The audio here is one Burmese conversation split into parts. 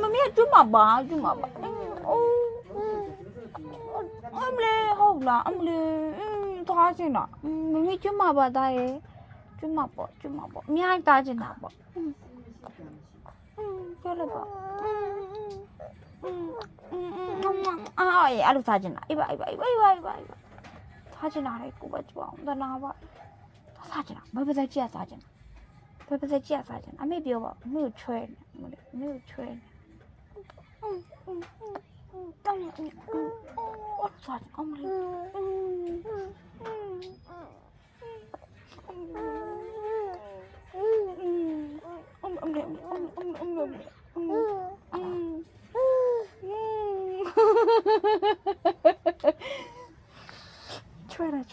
မမေကျွတ်မှာပါကျွတ်မှာပါအိုးအမလေးဟုတ်လားအမလေးသွားချင်တာမမေကျွတ်မှာပါသားရဲ့ကျွတ်မှာပေါ့အများကြီးသားချင်တာပေါ့ပြောလိုက်ပါအဲ့လိုသားချင်တာအေးပါသားချင်တာလေကိုပဲကျွတ်အောင်တနာပါသားချင်တာဘယ်ပစက်ကြည့်သားချင်တာအမေပြောပါအမေကိုချွဲနေအမေကိုချွဲနေသားအမလေး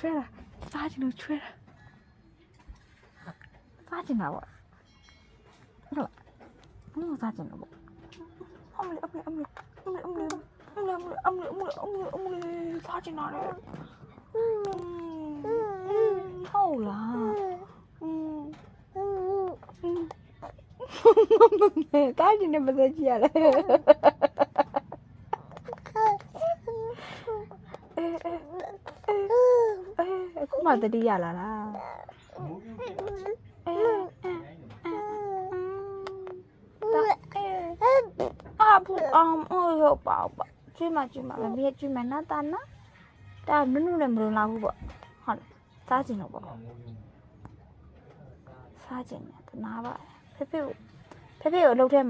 ချွဲတာသားချင်လို့ချွဲတာသားချင်တာပေါ့ဟုတ်လားသားချင်တော့ပေါ့အမလေးသားချင်တာလေဟုတ်လားတားကျင်နေပါစေကြည့်ရလဲအခုမှတတိယလာလားဟုတ်ပါကျွေးမမမေကျွေးမနာတာနာဒါနုလည်းမလုံလောက်ဘူးပေါ့ဟုတ်လားစားချင်တော့ပေါ့စားချင်တယ်တနာပါဖေဖေကိုအလုပ်ထဲ